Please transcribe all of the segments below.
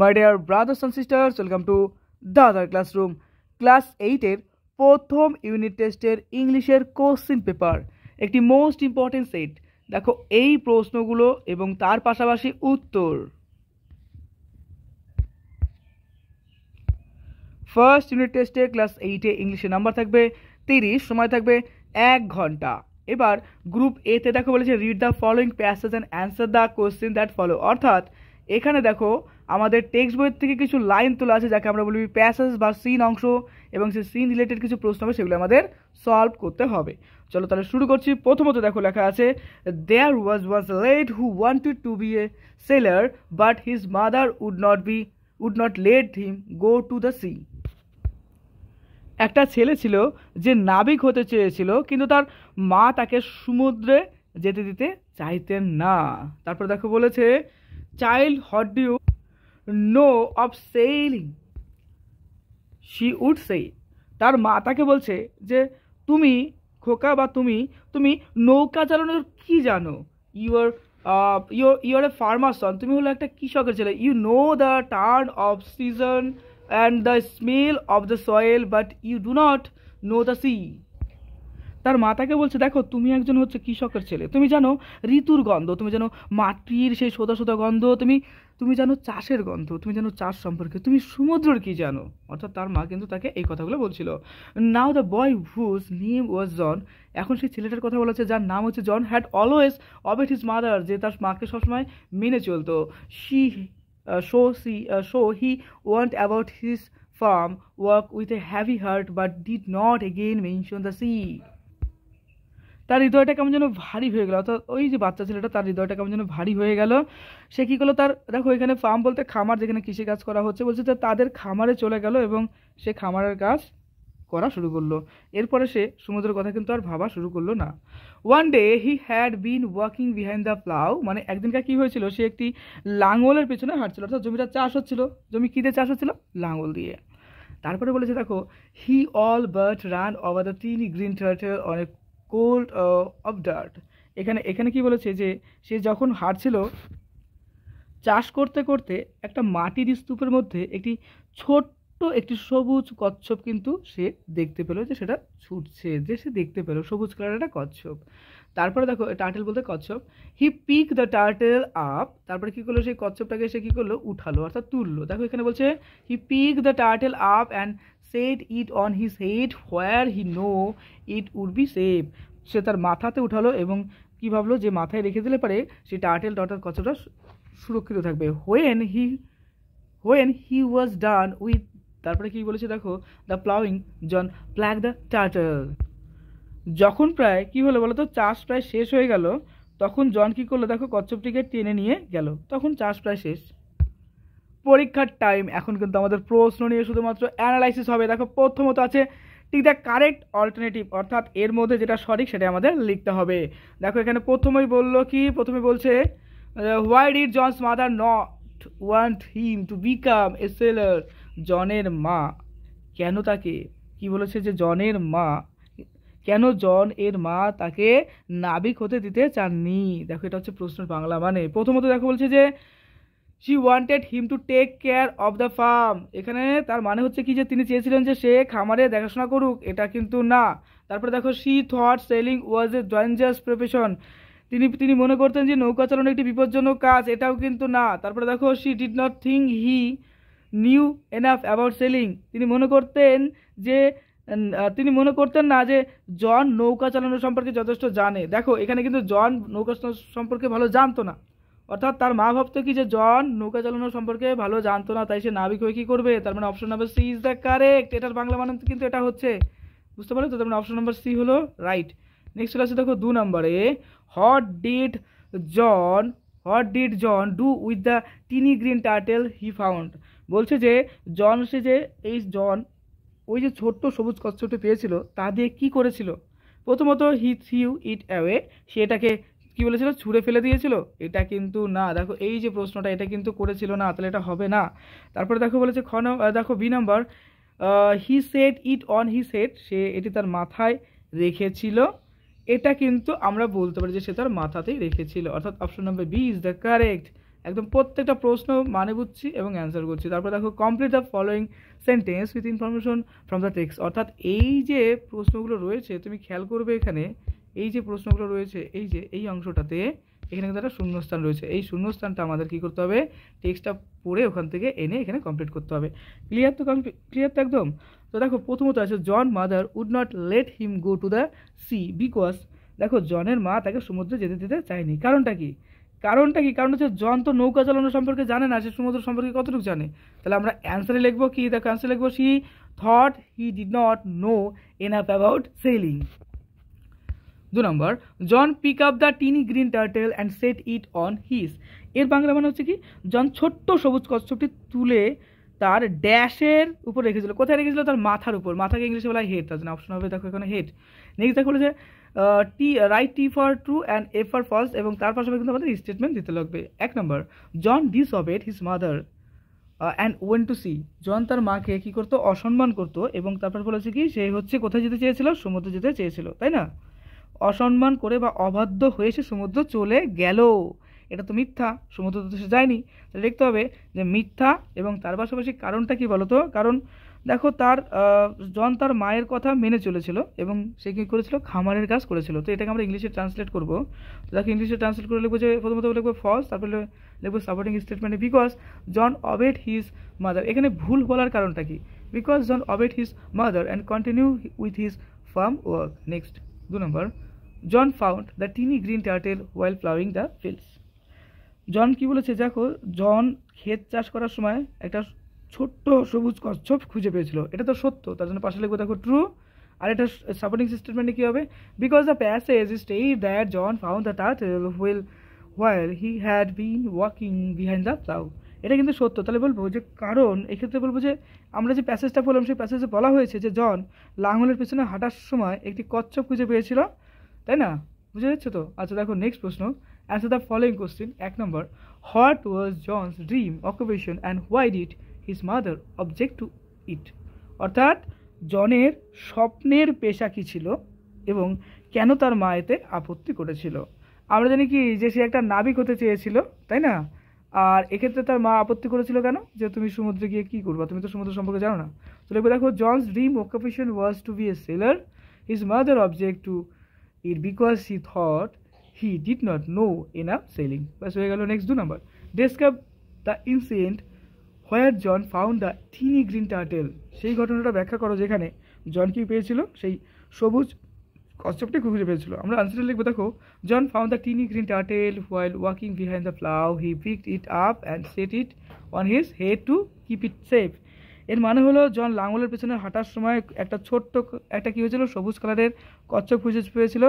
My dear brothers and sisters, welcome to the other classroom. Class 8-এর প্রথম unit টেস্টের ইংলিশের কোশ্চেন পেপার একটি মোস্ট ইম্পর্টেন্ট সেট। দেখো এই প্রশ্নগুলো এবং তার পাশাপাশি উত্তর। ফার্স্ট ইউনিট টেস্টে ক্লাস 8-এ ইংলিশের নাম্বার থাকবে 30, সময় থাকবে 1 ঘন্টা। এবার গ্রুপ এতে দেখো বলেছে read the following passage and answer the question that follow. অর্থাৎ এখানে দেখো আমাদের টেক্সট বইয়ের থেকে কিছু লাইন তোলা আছে যাকে আমরা বলি প্যাসেজ বা সিন অংশ, এবং সেই সিন রিলেটেড কিছু প্রশ্ন হবে, সেগুলো আমাদের সলভ করতে হবে। চলো তাহলে শুরু করছি। প্রথমত দেখো লেখা আছে there was once a lad who wanted to be a sailor but his mother would not let him go to the sea. একটা ছেলে ছিল যে নাবিক হতে চেয়েছিল, কিন্তু তার মা তাকে সমুদ্রে যেতে দিতে চাইতেন না। তারপর দেখো বলেছে child what do you know of sailing she would say. তার মা তাকে বলছে যে তুমি খোকা বা তুমি নৌকা চালানোর কি জানো। ইউর এ ফার্মার সন, তুমি হলো একটা কৃষকের ছেলে। You know the turn of season and the smell of the soil but you do not know the sea. তার মা তাকে বলছে দেখো তুমি একজন হচ্ছে কৃষকের ছেলে, তুমি জানো ঋতুর গন্ধ, তুমি জানো মাটির সেই সোদা সোদা গন্ধ, তুমি জানো চাষের গন্ধ, তুমি জানো চাষ সম্পর্কে, তুমি সমুদ্রের কি জানো। অর্থাৎ তার মা কিন্তু তাকে এই কথাগুলো বলছিল। Now the boy whose name was John, এখন সেই ছেলেটার কথা বলেছে যার নাম হচ্ছে John, had always obeyed his mother, যে তার মাকে সবসময় মেনে চলতো। So he went about his farm work with a heavy heart but did not again mention the sea. তার হৃদয়টা কেমন যেন ভারী হয়ে গেল। অর্থাৎ ওই যে বাচ্চা ছেলেটা, তার হৃদয়টা কেমন যেন ভারী হয়ে গেল। সে কী করলো, তার দেখো এখানে ফার্ম বলতে খামার, যেখানে কৃষিকাজ করা হচ্ছে, বলছে যে তাদের খামারে চলে গেল এবং সে খামারের কাজ করা শুরু করলো। এরপরে সে সমুদ্রের কথা কিন্তু আর ভাবা শুরু করলো না। One day he had been walking behind the plough, মানে একদিনকার কী হয়েছিল, সে একটি লাঙলের পেছনে হাঁটছিল। অর্থাৎ জমিটা চাষ হচ্ছিল। জমি কী দিয়ে চাষ হচ্ছিল? লাঙল দিয়ে। তারপরে বলেছে দেখো he all but ran over the tiny green turtle on a clod of dirt. এখানে কি বলেছে যে সে যখন হাঁটছিল চাষ করতে করতে একটা মাটির স্তূপের মধ্যে একটি সবুজ কচ্ছপ কিন্তু সে দেখতে পেলো, যে সেটা ছুটছে, যে সে দেখতে পেলো সবুজ কালারের একটা কচ্ছপ। তারপরে দেখো টার্টেল বলতে কচ্ছপ। He pick the turtle up, তারপরে কী করলো, সেই কচ্ছপটাকে সে কী করলো, উঠালো অর্থাৎ তুললো। দেখো এখানে বলছে he pick the turtle up and set it on his head where he know it would be safe. সে তার মাথাতে উঠালো এবং কী ভাবলো যে মাথায় রেখে দিলে পারে সেই টার্টেল কচ্ছপটা সুরক্ষিত থাকবে। When he was done with, তারপরে কি বলেছে দেখো the ploughing John plug the turtle. যখন প্রায় কি হলো বলো তো, চাষ প্রায় শেষ হয়ে গেল, তখন জন কি করলো দেখো কচ্ছপটিকে টেনে নিয়ে গেল। তখন চাষ প্রায় শেষ। পরীক্ষার টাইম। এখন কিন্তু আমাদের প্রশ্ন নিয়ে শুধুমাত্র অ্যানালাইসিস হবে। দেখো প্রথমত আছে ঠিক দ্য কারেক্ট অল্টারনেটিভ, অর্থাৎ এর মধ্যে যেটা সঠিক সেটা আমাদের লিখতে হবে। দেখো এখানে প্রথমে বলছে why did John's mother not want him to become a sailor. জনের মা কেন তাকে কি বলেছে, যে জন এর মা তাকে নাবিক হতে দিতে চাননি। দেখো এটা হচ্ছে প্রশ্নের বাংলা মানে। প্রথমত দেখো বলছে যে she wanted him to take care of the farm, এখানে তার মানে হচ্ছে কি যে তিনি চেয়েছিলেন যে সে খামারে দেখাশোনা করুক, এটা কিন্তু না। তারপরে দেখো she thought sailing was a dangerous profession, তিনি মনে করতেন যে নৌকা চালানো একটি বিপজ্জনক কাজ, এটাও কিন্তু না। তারপরে দেখো she did not think he knew enough about sailing, তিনি মনে করতেন না যে জন নৌকা চালানো সম্পর্কে যথেষ্ট জানে। দেখো এখানে কিন্তু জন নৌকা সম্পর্কে ভালো জানতো না, অর্থাৎ তার মা ভাবতো কি যে জন নৌকা চালানো সম্পর্কে ভালো জানতো না, তাই সে নাবিক হয়ে কী করবে। তার মানে option number C is the correct. এটার বাংলা মানে কিন্তু এটা হচ্ছে, বুঝতে পারো তো, তার মানে অপশন নাম্বার সি হলো রাইট। নেক্সট চলে আসছে দেখো 2 নম্বরে what did John do with the tiny green turtle he found. বলছে যে জন ওই যে ছোট্ট সবুজ কচ্ছপটি পেয়েছিল তা দিয়ে কি করেছিল। প্রথমত হি থ্রিউ ইট অ্যাওয়ে, সে এটাকে কি বলেছিল, ছুঁড়ে ফেলে দিয়েছিল, এটা কিন্তু না। দেখো এই যে প্রশ্নটা এটা কিন্তু করেছিল না, তাহলে এটা হবে না। তারপরে দেখো বলেছে দেখো B number he set it on his head, সে এটি তার মাথায় রেখেছিল, এটা কিন্তু আমরা বলতে পারি যে সে তার মাথাতেই রেখেছিল, অর্থাৎ option number B is the correct. একদম প্রত্যেকটা প্রশ্ন মানে বুঝছি এবং অ্যান্সার করছি। তারপর দেখো complete the following sentence with information from the text, অর্থাৎ এই যে প্রশ্নগুলো রয়েছে তুমি খেয়াল করবে এখানে এই যে প্রশ্নগুলো রয়েছে এই যে এই অংশটাতে এখানে কিন্তু একটা শূন্যস্থান রয়েছে, এই শূন্যস্থানটা আমাদের কী করতে হবে, টেক্সটটা পড়ে ওখান থেকে এনে এখানে কমপ্লিট করতে হবে। ক্লিয়ার তো? ক্লিয়ার তো একদম? তো দেখো প্রথমত আছে John mother would not let him go to the sea because, দেখো জনের মা তাকে সমুদ্রে যেতে দিতে চায়নি। কারণটা কি? কারণ হচ্ছে জন তো নৌকা চালানো সম্পর্কে জানে না, সে সমুদ্র সম্পর্কে কতটুকু জানে। তাহলে আমরা অ্যান্সারে লিখবো কি? দেখো অ্যান্সারে লিখবো she thought he did not know enough about sailing. 2 নম্বর, John pick up the tiny green turtle and set it on his. এর বাংলা মানে হচ্ছে কি, জন ছোট্ট সবুজ কচ্ছপটি তুলে তার ড্যাশের উপর রেখেছিল। কোথায় রেখেছিল? তার মাথার উপর। মাথাকে ইংলিশে বলা হয় হেড, তার জন্য অপশন হবে দেখো এখানে হেড। নেক্সট দেখো বলেছে write T for true and A for false, এবং তার পাশাপাশি কিন্তু আমাদের স্টেটমেন্ট দিতে লাগবে। 1 নম্বর, John disobeyed his mother and went to sea. John তার মাকে কী করতো? অসম্মান করতো, এবং তারপর বলেছে কি সে হচ্ছে কোথায় যেতে চেয়েছিল? সমুদ্রে যেতে চেয়েছিল, তাই না? অসম্মান করে বা অবাধ্য হয়ে সে সমুদ্র চলে গেল, এটা তো মিথ্যা, সমুদ্র তো সে যায়নি। তাহলে দেখতে হবে যে মিথ্যা, এবং তার পাশাপাশি কারণটা কি বলতো? কারণ দেখো তার জন তার মায়ের কথা মেনে চলেছিল এবং সে কী করেছিল? খামারের কাজ করেছিল। তো এটাকে আমরা ইংলিশে ট্রান্সলেট করবো। তো দেখো ইংলিশে ট্রান্সলেট করে লিখবো যে প্রথমত লিখবো ফলস, তারপরে লিখবো সাপোর্টিং স্টেটমেন্টে because John obeyed his mother. এখানে ভুল বলার কারণটা কি? Because John obeyed his mother and continue with his farm work. Next 2 নম্বর, John found the tiny green turtle while plowing the fields. John কি বলেছে? দেখো জন ক্ষেত চাষ করার সময় একটা ছোট্ট সবুজ কচ্ছপ খুঁজে পেয়েছিল, এটা তো সত্য, তার জন্য পাশে লিখবো দেখো ট্রু। আর এটা সাপোর্টিং স্টেটমেন্টে কী হবে? Because the passage state that John found the turtle while he had been walking behind the plow। এটা কিন্তু সত্য। তাহলে বলবো যে কারণ, এক্ষেত্রে বলবো যে আমরা যে প্যাসেজটা বললাম সেই প্যাসেজে বলা হয়েছে যে জন লাঙলের পেছনে হাঁটার সময় একটি কচ্ছপ খুঁজে পেয়েছিল, তাই না? বুঝে যাচ্ছে তো? আচ্ছা দেখো নেক্সট প্রশ্ন, অ্যান্সার দ্য ফলোইং কোশ্চেন। 1 নম্বর, what was John's dream occupation and why did his mother object to it. অর্থাৎ জনের স্বপ্নের পেশা কী ছিল এবং কেন তার মা এতে আপত্তি করেছিল। আমরা জানি কি যে সে একটা নাবিক হতে চেয়েছিল, তাই না? আর এক্ষেত্রে তার মা আপত্তি করেছিল কেন? যে তুমি সমুদ্রে গিয়ে কী করবা, তুমি তো সমুদ্র সম্পর্কে জানো না। তো দেখো John's dream occupation was to be a sailor, his mother object to it because she thought he did not know enough sailing। বাস হয়ে গেল। Next 2 number, describe the incident where John found the teeny green turtle। সেই ঘটনাটা ব্যাখ্যা করো যেখানে জন কি পেয়েছিল? সেই সবুজ কচ্ছপটি খুঁজে পেয়েছিল। আমরা আনসারে লিখবো দেখো John found the tiny green turtle while walking behind the plow, he picked it up and set it on his head to keep it safe। এর মানে হলো জন লাঙলের পেছনে হাঁটার সময় একটা ছোট্ট একটা কী হয়েছিল? সবুজ কালারের কচ্ছপ খুঁজে পেয়েছিল,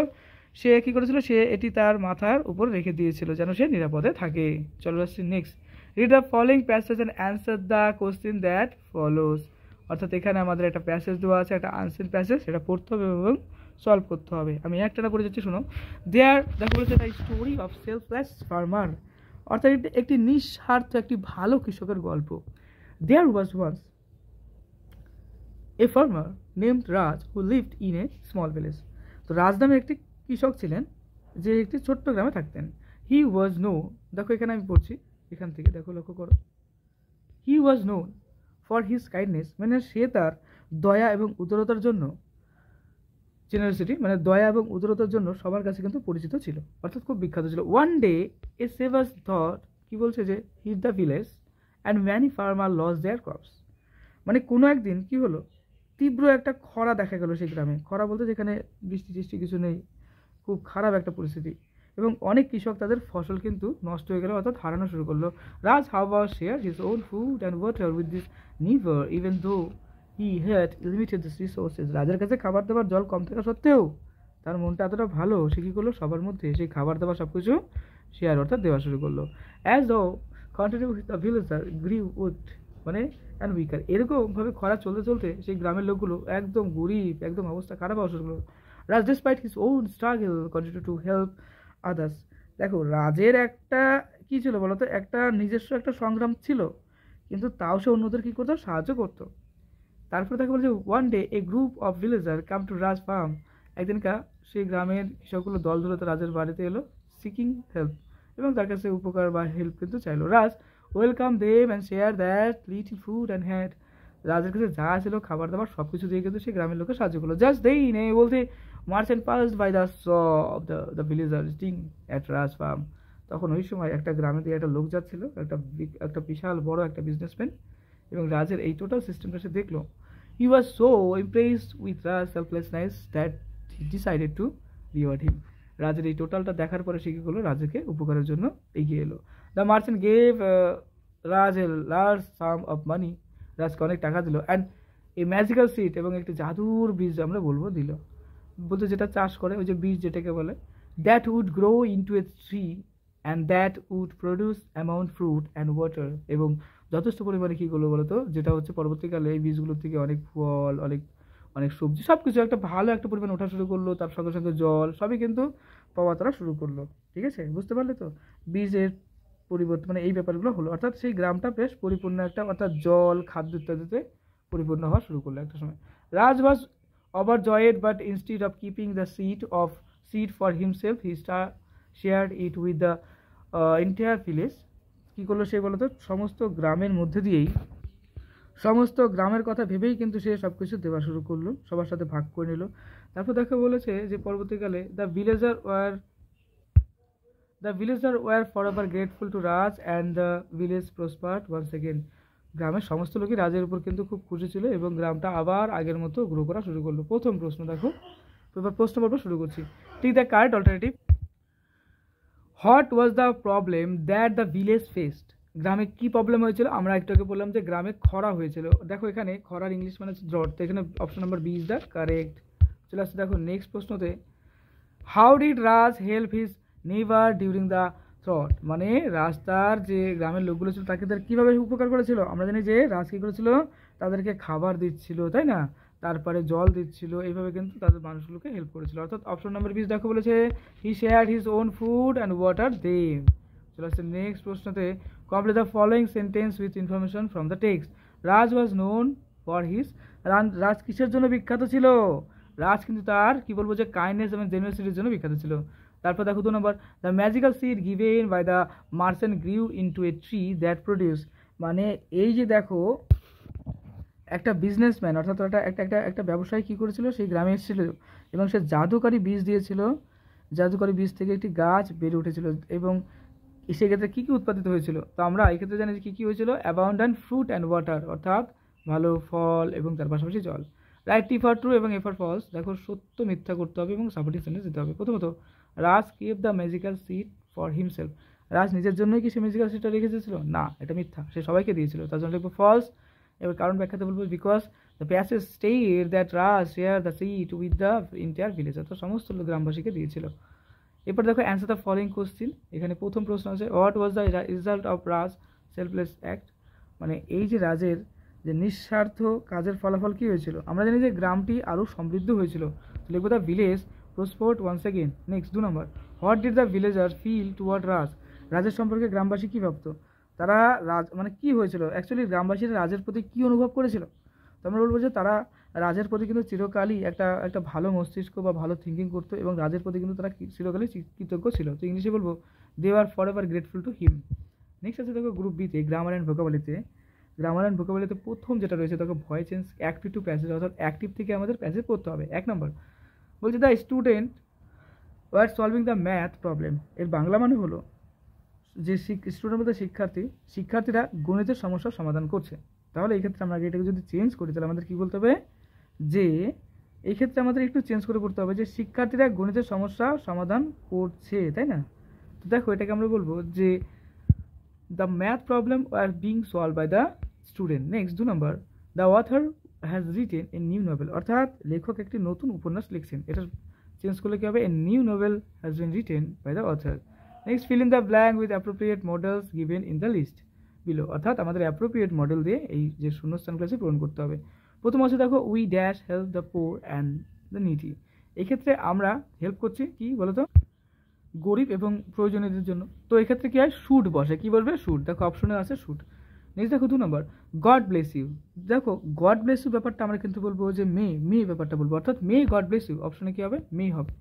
সে কী করেছিল? সে এটি তার মাথার উপর রেখে দিয়েছিল যেন সে নিরাপদে থাকে। চলো আসছি next, read the following passage and answer the question that follows. অর্থাৎ এখানে আমাদের একটা প্যাসেজ দেওয়া আছে, একটা আনসার প্যাসেজ, সেটা পড়তে হবে এবং সলভ করতে হবে। আমি একটা পড়ে যাচ্ছি, শোনো। দেয়ার দেখো বলেছে the story of selfless farmer, অর্থাৎ একটি নিঃস্বার্থ একটি ভালো কৃষকের গল্প। There was once a farmer named Raj who lived in a small village. তো রাজ নামে একটি কৃষক ছিলেন যে একটি ছোট্ট গ্রামে থাকতেন। হি ওয়াজ নো, দেখো এখানে আমি পড়ছি, এখান থেকে দেখো লক্ষ্য করো, he was known for his kindness, মানে সে তার দয়া এবং উদারতার জন্য, জেনারসিটি মানে দয়া এবং উদারতার জন্য সবার কাছে কিন্তু পরিচিত ছিল, অর্থাৎ খুব বিখ্যাত ছিল। ওয়ান ডে এ সেভার্স থট, কি বলছে যে hit the village and many farmer lost their crops. মানে কোনো একদিন কি হলো, তীব্র একটা খরা দেখা গেল সেই গ্রামে। খরা বলতে যেখানে বৃষ্টি টিষ্টি কিছু নেই, খুব খারাপ একটা পরিস্থিতি, এবং অনেক কৃষক তাদের ফসল কিন্তু নষ্ট হয়ে গেল, অর্থাৎ হারানো শুরু করলো। Raj however share his own food and water with this neighbour even though he had limited this resources. রাজার কাছে খাবার দাবার জল কম থাকা সত্ত্বেও তার মনটা এতটা ভালো, সে কী করলো? সবার মধ্যে সেই খাবার দাবার সব কিছু শেয়ার অর্থাৎ দেওয়া শুরু করলো। As though continue the villager গ্রিউ with মানে অ্যান্ড উইকার। এরকমভাবে খরা চলতে চলতে সেই গ্রামের লোকগুলো একদম গরিব, একদম অবস্থা খারাপ হওয়া শুরু করলো। Raj despite his own struggle continue to help others. দেখো রাজের একটা কী ছিল বলতো, একটা নিজস্ব একটা সংগ্রাম ছিল, কিন্তু তাও সে অন্যদের কী করতো? সাহায্য করতো। তারপরে তাকে বলছে one day a group of villager come to Raj farm. একদিনকার সেই গ্রামের কৃষকগুলো দল ধরে তো রাজের বাড়িতে এলো, সিকিং হেল্প, এবং তার কাছে উপকার বা হেল্প কিন্তু চাইলো। Raj welcome them and share that little food and had, রাজের কাছে যা ছিল খাবার দাবার সব কিছু দিয়ে কিন্তু সে গ্রামের লোকের সাহায্য করলো। জাস্ট দেই নেই বলতে merchant passed by the show of the villager staring at Raj farm. তখন ওই সময় একটা গ্রামে দিয়ে একটা লোক যাচ্ছিল, একটা বিশাল বড় একটা বিজনেসম্যান, এবং রাজের এই টোটাল সিস্টেমটা সে দেখলো। He was so impressed with Raj selflessness that he decided to reward him. রাজের এই টোটালটা দেখার পরে সে কী করলো, রাজকে উপকারের জন্য এগিয়ে এলো। The merchant gave Raj a large some of money, রাজকে অনেক টাকা দিল, অ্যান্ড এই ম্যাজিক্যাল সিড, এবং একটি জাদুর বীজ আমরা বলবো দিল, বলতে যেটা চাষ করে ওই যে বীজ যেটাকে বলে, that would grow into a tree and that would produce amount fruit and water, এবং যথেষ্ট পরিমাণে কী করলো বলতো, যেটা হচ্ছে পরবর্তীকালে এই বীজগুলোর থেকে অনেক ফল, অনেক অনেক সবজি, সব কিছু একটা ভালো একটা পরিমাণ ওঠা শুরু করলো, তার সঙ্গে সঙ্গে জল সবই কিন্তু পাওয়া তারা শুরু করলো। ঠিক আছে, বুঝতে পারলে তো বীজের পরিবর্তন মানে এই ব্যাপারগুলো হলো, অর্থাৎ সেই গ্রামটা বেশ পরিপূর্ণ একটা, অর্থাৎ জল খাদ্য ইত্যাদিতে পরিপূর্ণ হওয়া শুরু করলো একটা সময়। রাজ ওয়াজ overjoyed, but instead of keeping the seed for himself, he shared it with the entire village. কী করলো সে বলতো, সমস্ত গ্রামের মধ্যে দিয়েই, সমস্ত গ্রামের কথা ভেবেই কিন্তু সে সব কিছু দেওয়া শুরু করলো, সবার সাথে ভাগ করে নিল। তারপর দেখো বলেছে যে পরবর্তীকালে the villager were forever grateful to Raj and the village prospered once again. গ্রামের সমস্ত লোকই রাজের উপর কিন্তু খুব খুশি ছিল এবং গ্রামটা আবার আগের মতো গ্রো করা শুরু করলো। প্রথম প্রশ্ন দেখো, এবার প্রশ্ন পর্ব শুরু করছি। Take the correct alternative. What was the problem that the village faced? গ্রামে কি প্রবলেম হয়েছিল? আমরা একটু আগে বললাম যে গ্রামে খরা হয়েছিল। দেখো এখানে খরার ইংলিশ মানে হচ্ছে ড্রট, তো এখানে option number B is the correct. চলে আসছে দেখো নেক্সট প্রশ্নতে, how did Raj help his neighbour during the drought? মানে রাস্তার যে গ্রামের লোকগুলো ছিল তাকে তার কীভাবে উপকার করেছিল? আমরা জানি যে রাজ কী করেছিল, তাদেরকে খাবার দিচ্ছিল, তাই না, তারপরে জল দিচ্ছিল, এইভাবে কিন্তু তাদের মানুষগুলোকে হেল্প করেছিল। অর্থাৎ অপশন নাম্বার বি দেখো বলেছে he shared his own food and water them. চলে আসছে নেক্সট প্রশ্নতে, complete the following sentence with information from the text. Raj was known for his, Raj কিসের জন্য বিখ্যাত ছিল? রাজ কিন্তু তার কি বলবো যে কাইন্ডনেস এবং জেনারসিটির জন্য বিখ্যাত ছিল। তারপর দেখো 2 নম্বর, the magical seed given by the merchant grew into a tree that produce. মানে এই যে দেখো একটা বিজনেসম্যান অর্থাৎ একটা ব্যবসায়ী কী করেছিল, সেই গ্রামে এসেছিল এবং সে জাদুকারী বীজ দিয়েছিল, জাদুকারী বীজ থেকে একটি গাছ বেড়ে উঠেছিল এবং সেক্ষেত্রে কী কী উৎপাদিত হয়েছিল? তো আমরা এক্ষেত্রে জানি যে কী কী হয়েছিল, অ্যাবাউন্ডেন্ট ফ্রুট অ্যান্ড ওয়াটার, অর্থাৎ ভালো ফল এবং তার পাশাপাশি জল। রাইট টি ফর ট্রু এবং এ ফর ফলস। দেখো সত্য মিথ্যা করতে হবে এবং সাপোর্টিভ সেন্টেন্স দিতে হবে। প্রথমত, Raj kept the magical seed for himself. Raj নিজের জন্যই কি সে ম্যাজিক্যাল সিডটা রেখে দিয়েছিল? না, এটা মিথ্যা, সে সবাইকে দিয়েছিল। তার জন্য লিখবো ফলস। এবার কারণ ব্যাখ্যাতে বলবো because the passage state that Raj share the seed with the entire village, অর্থাৎ সমস্ত গ্রামবাসীকে দিয়েছিল। এরপর দেখো অ্যান্সার দ্য ফলোইং কোশ্চিন। এখানে প্রথম প্রশ্ন আছে what was the result of Raj selfless act? মানে এই যে রাজের যে নিঃস্বার্থ কাজের ফলাফল কী হয়েছিল? আমরা জানি যে গ্রামটি আরও সমৃদ্ধ হয়েছিল, লিখবো the village prospered once again. Next 2 নম্বর, what did the villager feel toward Raj? রাজের সম্পর্কে গ্রামবাসী কী ভাবতো? তারা রাজ মানে কী হয়েছিল অ্যাকচুয়ালি গ্রামবাসীরা রাজের প্রতি কী অনুভব করেছিল? তো আমরা বলবো যে তারা রাজের প্রতি কিন্তু চিরকালই একটা ভালো মস্তিষ্ক বা ভালো থিঙ্কিং করতো এবং রাজের প্রতি কিন্তু তারা চিরকালই কৃতজ্ঞ ছিল। তো ইংলিশে বলবো they are forever grateful to him. Next আছে দেখো গ্রুপ বিতে গ্রামার অ্যান্ড ভোকাবুলারিতে। গ্রামার অ্যান্ড ভোকাবুলারিতে প্রথম যেটা রয়েছে দেখো voice change active to passage, অর্থাৎ অ্যাক্টিভ থেকে আমাদের প্যাসেজ পড়তে হবে। 1 নম্বর বলছে the student were solving the math problem. এর বাংলা মানে হলো যে স্টুডেন্ট বলতে শিক্ষার্থীরা গণিতের সমস্যার সমাধান করছে। তাহলে এই ক্ষেত্রে আমরা এটাকে যদি চেঞ্জ করি তাহলে আমাদের কী বলতে হবে, যে এই ক্ষেত্রে আমাদের একটু চেঞ্জ করে পড়তে হবে যে শিক্ষার্থীরা গণিতের সমস্যা সমাধান করছে, তাই না? তো দেখো এটাকে আমরা বলবো যে the math problem are being solved by the student. Next 2 নম্বর, the author has written a new novel, অর্থাৎ লেখক একটি নতুন উপন্যাস লিখছেন। এটা চেঞ্জ করলে কী হবে, a new novel has been written by the author. Next fill in the blank with appropriate modals given in the list below, অর্থাৎ আমাদের অ্যাপ্রোপ্রিয়েট মডেল দিয়ে এই যে শূন্যস্থানগুলো আছে পূরণ করতে হবে। প্রথম আছে দেখো we dash help the poor and the needy. এক্ষেত্রে আমরা হেল্প করছি কি বলতো, গরিব এবং প্রয়োজনীয়দের জন্য। তো এক্ষেত্রে কী হয়, শুড বসে, কী বলবে, শুড। দেখো অপশনে আছে শুড। নেক্সট দেখো 2 নম্বর, গড ব্লেস ইউ। দেখো গড ব্লেস ইউ ব্যাপারটা আমরা কিন্তু বলবো যে মে ব্যাপারটা বলবো, অর্থাৎ মে গড ব্লেস ইউ। অপশনে কী হবে, মে হবে।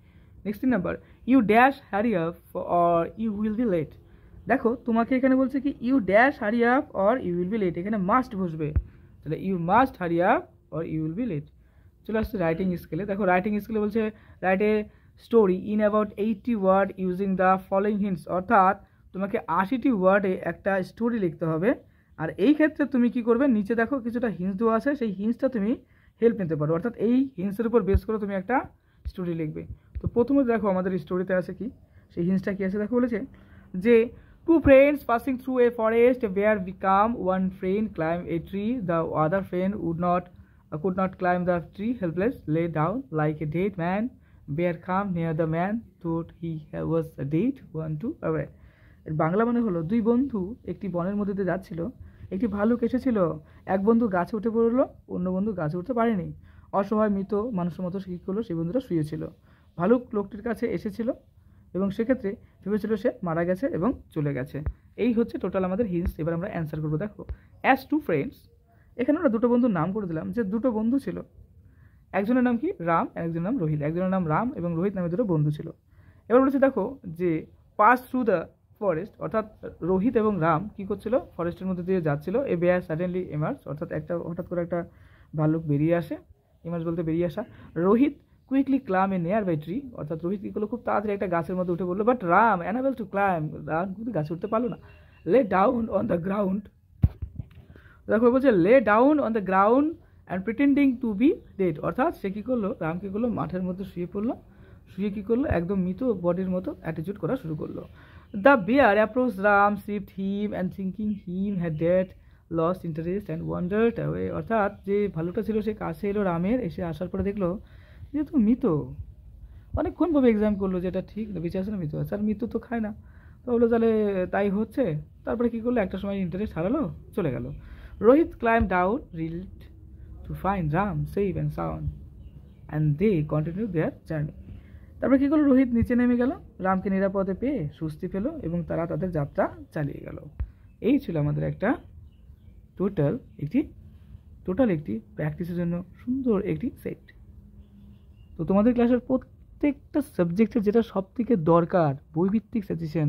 নেক্সট 3 নম্বর, you dash hurry up or you will be late. দেখো তোমাকে এখানে বলছে কি you dash hurry up or you will be late, এখানে মাস্ট বসবে, তাহলে you must hurry up or you will be late. চলে আসছে রাইটিং স্কেলে, দেখো রাইটিং স্কেলে বলছে write a story in about 80 word using the following hints, অর্থাৎ তোমাকে 80টি ওয়ার্ডে একটা স্টোরি লিখতে হবে। আর এই ক্ষেত্রে তুমি কি করবে, নিচে দেখো কিছুটা হিন্টস দেওয়া আছে, সেই হিন্টসটা তুমি হেল্প নিতে পারো, অর্থাৎ এই হিন্টসের উপর বেস করে তুমি একটা স্টোরি লিখবে। তো প্রথমে দেখো আমাদের স্টোরিতে আছে কি, সেই হিন্টসটা কি আছে দেখো, বলেছে যে two friends passing through a forest bear become one friend climb a tree, the other friend could not climb the tree, helpless lay down like a dead man, bear come near the man, thought he was dead, one to away। এর বাংলা মানে হলো, দুই বন্ধু একটি বনের মধ্যে দিয়ে যাচ্ছিল, একটি ভালুক এসেছিল, এক বন্ধু গাছে উঠে পড়লো, অন্য বন্ধু গাছে উঠতে পারেনি, অসহায় মৃত মানুষের মতো সে কী করলো, সেই বন্ধুটা শুয়েছিল, ভালুক লোকটির কাছে এসেছিল এবং সেক্ষেত্রে ভেবেছিল সে মারা গেছে এবং চলে গেছে। এই হচ্ছে টোটাল আমাদের হিন্টস। এবার আমরা অ্যান্সার করবো। দেখো অ্যাজ টু ফ্রেন্ডস, এখানে আমরা দুটো বন্ধুর নাম করে দিলাম, যে দুটো বন্ধু ছিল, একজনের নাম কি রাম, একজনের নাম রোহিত, একজনের নাম রাম এবং রোহিত নামে দুটো বন্ধু ছিল। এবার বলেছে দেখো যে পাস থ্রু দ্য ফরেস্ট, অর্থাৎ রোহিত এবং রাম কী করছিল, ফরেস্টের মধ্যে দিয়ে যাচ্ছিল, এ বেয়ার সাডেনলি এমার্জ, অর্থাৎ হঠাৎ করে একটা ভাল্লুক বেরিয়ে আসে, এমার্জ বলতে বেরিয়ে আসা। Rohit quickly climb a nearby tree, অর্থাৎ রোহিত কী করলো, খুব তাড়াতাড়ি একটা গাছের মধ্যে উঠে পড়লো, but Ram unable to climb, Ram কিন্তু গাছে উঠতে পারলো না। Lay down on the ground, দেখো বলছে lay down on the ground and pretending two be dead, অর্থাৎ সে কী করলো, রাম কী করলো, মাঠের মধ্যে শুয়ে পড়লো, শুয়ে কী করলো, একদম মৃত বডির মতো অ্যাটিটিউড করা শুরু করলো। The bear approach Ram, sniffed him and thinking him had dead lost interest and wandered away, অর্থাৎ যে ভালুকটা ছিল সে কাছে এলো রামের, এসে আসার পরে দেখলো যে তুমি মৃত, অনেকক্ষণভাবে এক্সাম করলো যে এটা ঠিক বেঁচে আছে না মৃত আছে, আর মৃত্যু তো খায় না, তো বললো তাহলে তাই হচ্ছে। তারপরে কী করলো, একটা সময় ইন্টারেস্ট হারালো, চলে গেল। Rohit climb down relieved to find Ram safe and sound and they continue their journey, তারপরে কী করলো, রোহিত নিচে নেমে গেল, রামকে নিরাপদে পেয়ে স্বস্তি পেল এবং তারা তাদের যাত্রা চালিয়ে গেল। এই ছিল আমাদের একটা টোটাল একটি প্র্যাকটিসের জন্য সুন্দর একটি সেট। তো তোমাদের ক্লাসের প্রত্যেকটা সাবজেক্টের যেটা সবথেকে দরকার, বইভিত্তিক সাজেশন,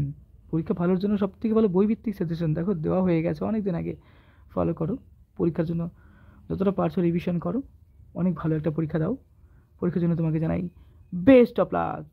পরীক্ষা ভালোর জন্য সবথেকে ভালো বইভিত্তিক সাজেশন দেখো দেওয়া হয়ে গেছে অনেক দিন আগে, ফলো করো, পরীক্ষার জন্য যতটা পারছো রিভিশন করো, অনেক ভালো একটা পরীক্ষা দাও। পরীক্ষার জন্য তোমাকে জানাই বেস্ট অফ লাক।